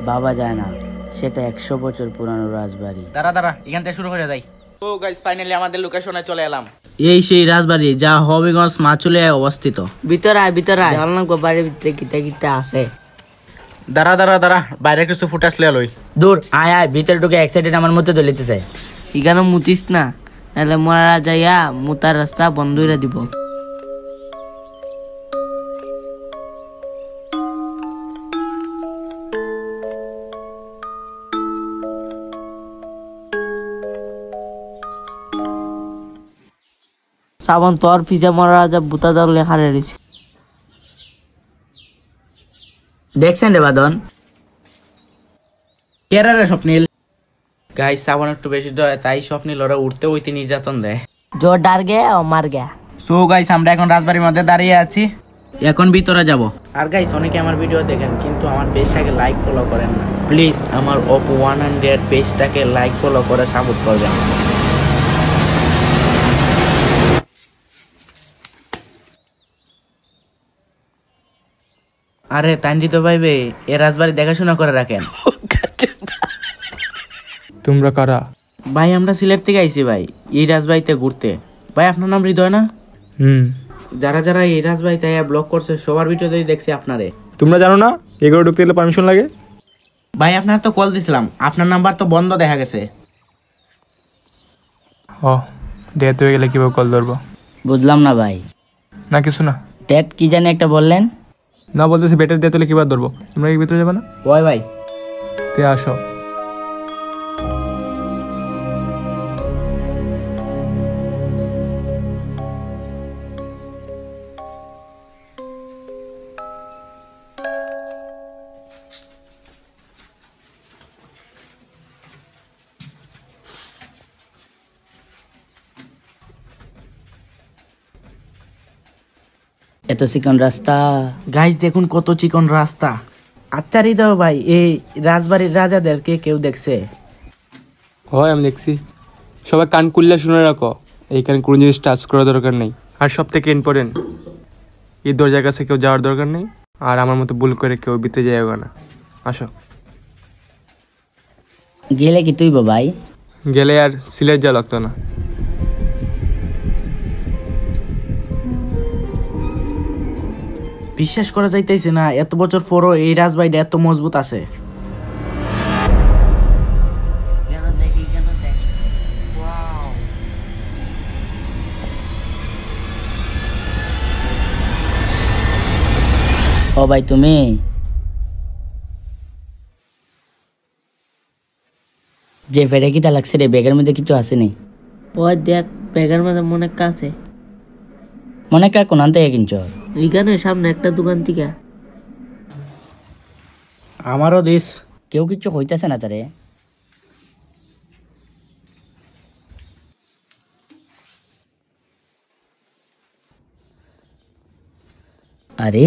বাবা যায় না, সেটা 100 বছর পুরানো রাজবাড়ি। দাঁড়া এখান থেকে শুরু করে যাই। তো গাইস ফাইনালি আমাদের লোকেশনে চলে এলাম। এই সেই রাজবাড়ি যা হবিগঞ্জ মাছুলিয়ায় অবস্থিত। ভিতরে আয় জানলাম বাড়ির ভিতরে কিতা কিতা আছে। দাঁড়া বাইরে কিছু ফুটেজ লিয়ে লই। দূর আয় আয়, ভিতরে ঢুকে এক্সাইটেড আমার মধ্যে দলিতেছে। এখানে মুতিস না, নাহলে মরা যাইয়া মুতার রাস্তা বন্ধ করে দিব। সাবন তোর পিছে মরা রাজা বুতা দল লেখা রয়েছে। দেখছেন রে বাদন? কেরা রে স্বপ্নিল? গাইস সাবান একটু বেশি দেয়, তাই স্বপ্নিল ওরা উঠতে উঠতে নির্যাতন দেয়। জো ডার গে ও মার গে। সো গাইস আমরা এখন রাজবাড়ির মধ্যে দাঁড়িয়ে আছি, এখন ভিতরে যাব। আর গাইস অনেকে আমার ভিডিও দেখেন কিন্তু আমার পেজটাকে লাইক ফলো করেন না। প্লিজ আমার অপো 100 পেজটাকে লাইক ফলো করে সাপোর্ট করবেন। আরে তানজিত ভাইবে এ রাজবাড়ি দেখাশোনা করে রাখেন। তোমরা কারা? ভাই আমরা সিলেট থেকে আইছি ভাই, এই রাজবাড়িতে ঘুরতে। ভাই আপনার নাম হৃদয় না? যারা এই রাজবাড়িতে ব্লগ করছে সবার ভিডিওতেই দেখছি আপনারে। তোমরা জানো না এগুলো ঢুকতে গেলে পারমিশন লাগে? ভাই আপনার তো কল দিছিলাম, আপনার নাম্বার তো বন্ধ দেখা গেছে। ও ডেথ হয়ে গেলে কিভাবে কল ধরবো? বুঝলাম না ভাই। না কিছু না। ডেট কি জানি একটা বললেন? না বলতেছি বেটার ডেথ হলে কিভাবে ধরবো? তোমরা কি ভিতরে যাবে না? ওই ভাই তে আসো। এত চিকন রাস্তা। গাইস দেখুন কত চিকন রাস্তা। আচ্ছা হৃদয় ভাই এই রাজবাড়ির রাজাদেরকে কেউ দেখছে? হয় আমি দেখছি। সবাই কান খুললে শুনে রাখো, এইখানে কোনো জিনিস টাচ করার দরকার নেই। আর সব থেকে ইম্পর্টেন্ট, এই দরজার কাছে কেউ যাওয়ার দরকার নেই। আর আমার মতো ভুল করে কেউ ভিতরে যাইও না। আসো। গেলে কি তুই ভাই? গেলে আর সিলেট যাওয়া লাগতো না। বিশ্বাস করা যাইতেছে না এত বছর পরও এই রাজবাড়িটা এত মজবুত আছে। ও ভাই তুমি? যে ফেটে কিটা লাগছে রে, ব্যাগের মধ্যে কিছু আসেনি? ওই দেখ ব্যাগের মধ্যে মনে কাছে। মনে কা কোন আনতে কিনছ? এখানে সামনে একটা দোকান থেকে। আমারও দিস। কেউ কিছু হইতেছে না তারে। আরে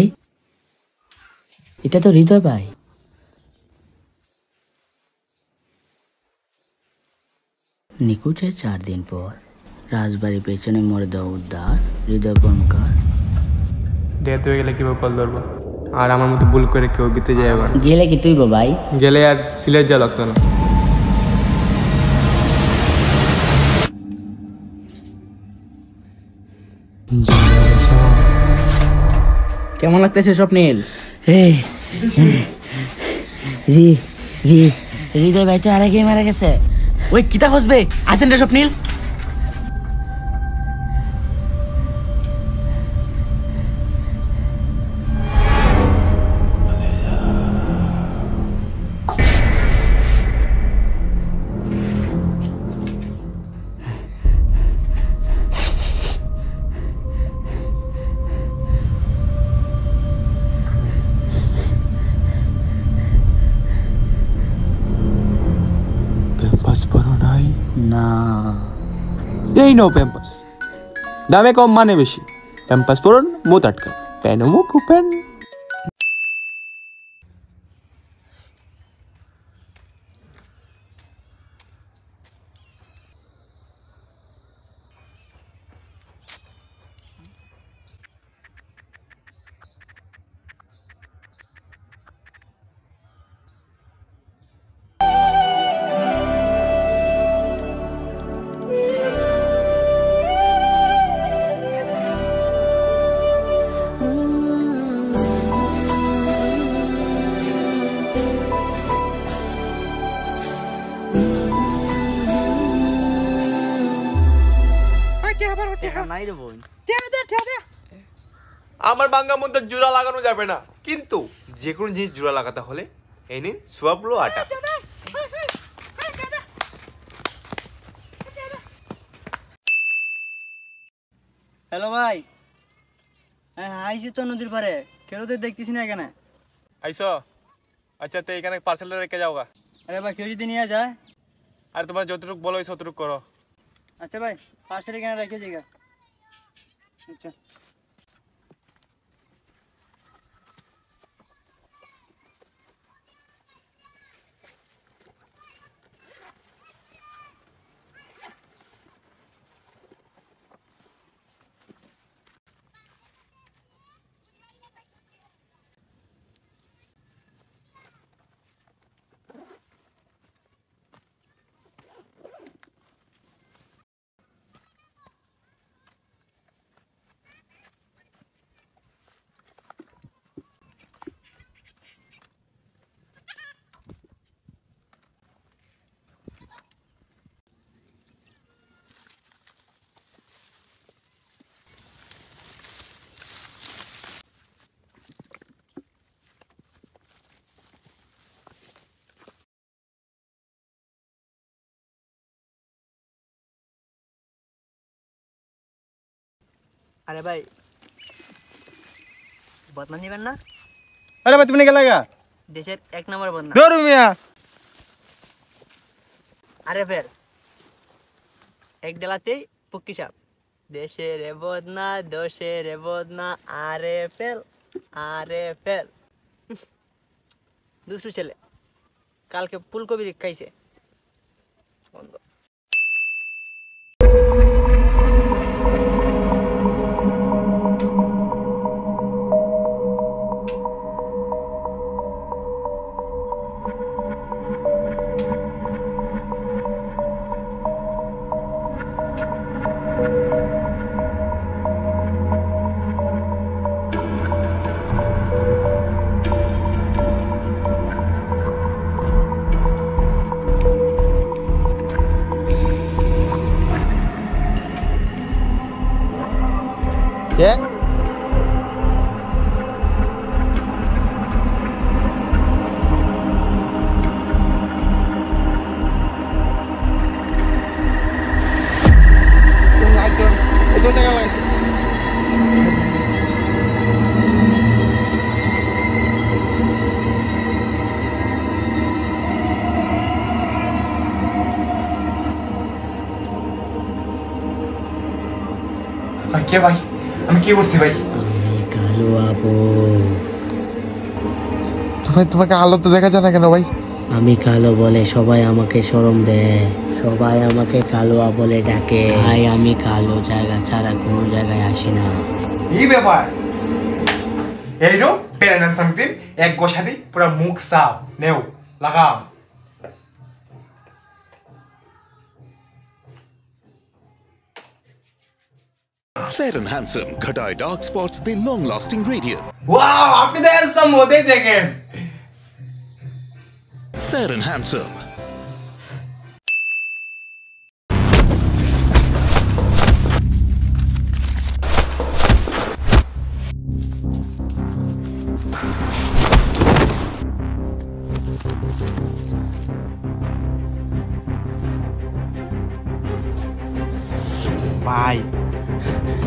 এটা তো হৃদয় ভাই। নিকুচের 4 দিন পর রাজবাড়ির পেছনে মরদেহ উদ্ধার, হৃদয় কর্মকার। ডেথ হয়ে গেলে কিভাবে কল ধরবো? আর আমার মতো ভুল করে কেউ ভিতরে যাইও না। গেলে কি তুই ভাই? গেলে আর সিলেট যাওয়া লাগতো না। কেমন লাগতেছে স্বপ্নিল? হৃদয় ভাই তো আরেকে মারা গেছে। ওই কিতা হসবে আসেন রে স্বপ্নিল। প্যাম্পাস পরো নাই? না এই নো প্যাম্পাস, দামে কম মানে বেশি। প্যাম্পাস পরুন, মুখ আটকা, প্যান মুখ প্যান। নাই রে বোন। আমার বাঙ্গা মধ্যে জোড়া লাগানো যাবে না, কিন্তু যে কোনো জিনিস জোড়া লাগাতে হলে এই নিন সোয়াবলো আটা। হ্যালো ভাই, হ্যাঁ আইসি তো নদীর পারে, কেউ তো দেখতেছি না এখানে। আইসো? আচ্ছা তো এখানে পার্সেলটা রেখে যাওগা। আরে ভাই কেউ যদি নিয়ে যায়? আর তোমার যতটুকু বলো ততটুকু করো। আচ্ছা ভাই পার্সেল এখানে রেখেছি গা। আচ্ছা আরে ভাই বদনা নিবেন না? আরে ভাই তুমি গেলে গা দেশের 1 নম্বর বদনা। ধরু মিয়া। আরে ফের এক ডেলাতেই পক্কি সাপ। দেশের বদনা দোষের বদনা, আরে ফেল আরে ফেল। দুষ্টু ছেলে, কালকে ফুলকপি খাইছে। বন্ধ। Yeah? Itu jangan lagi. কে ভাই? আমি কি করছি ভাই? আমি কালো আপু। তোমাকে আলো তো দেখা যায় না কেন ভাই? আমি কালো বলে সবাই আমাকে শরম দেয়, সবাই আমাকে কালোয়া বলে ডাকে। ভাই আমি কালো জায়গা ছাড়া কোনো জায়গায় আসি না। এই ব্যাপার। এই নো পেরানান সানক্রিম এক গোসাদি পুরো মুখ সাফ নেও লাগাম। Fair and Handsome घटाए डार्क स्पॉट्स दे लॉन्ग लास्टिंग रेडियन। ওয়াও আপনি তো এসব মোদেই দেখেন। Fair and Handsome। ভাই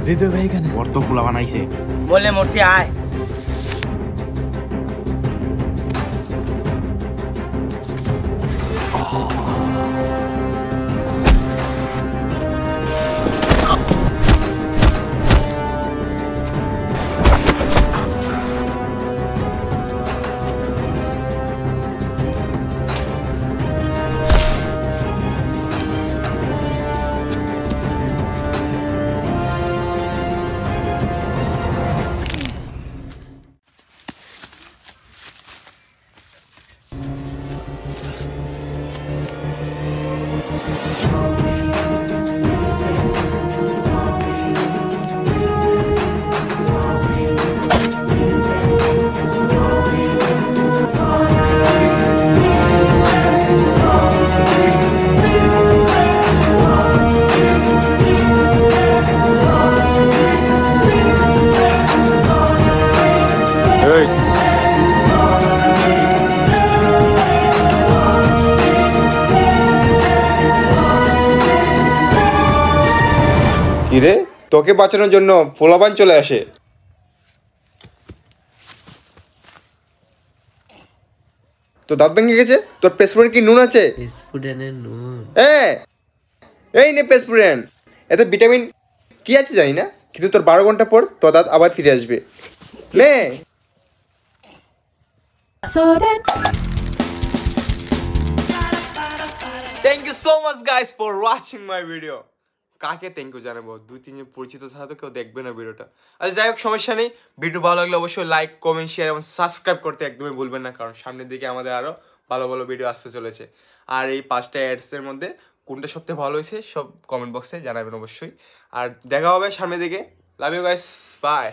হৃদয় ভাই এখানে বর্ত ফুলা বানাইছে। বলে মরছি আয়। তোকে বাঁচানোর জন্য পোলাপান চলে আসে। তো দাঁত ভেঙে গেছে, তোর পেসপুরেন কি নুন আছে? স্টুডেন্টের নুন। এই নে পেসপুরেন, এতে ভিটামিন কি আছে জানি না, কিন্তু তোর 12 ঘন্টা পর তোর দাঁত আবার ফিরে আসবে। নে। Thank you so much guys for watching my video. কাকে থ্যাংক ইউ জানাবো? 2-3 জন পরিচিত ছাড়া তো কেউ দেখবে না ভিডিওটা। আচ্ছা যাই হোক, সমস্যা নেই। ভিডিও ভালো লাগলে অবশ্যই লাইক, কমেন্ট, শেয়ার এবং সাবস্ক্রাইব করতে একদমই ভুলবেন না, কারণ সামনের দিকে আমাদের আরও ভালো ভালো ভিডিও আসতে চলেছে। আর এই 5টা অ্যাডসের মধ্যে কোনটা সবথেকে ভালো হয়েছে সব কমেন্ট বক্সে জানাবেন অবশ্যই। আর দেখা হবে সামনের দিকে। Love you guys, by.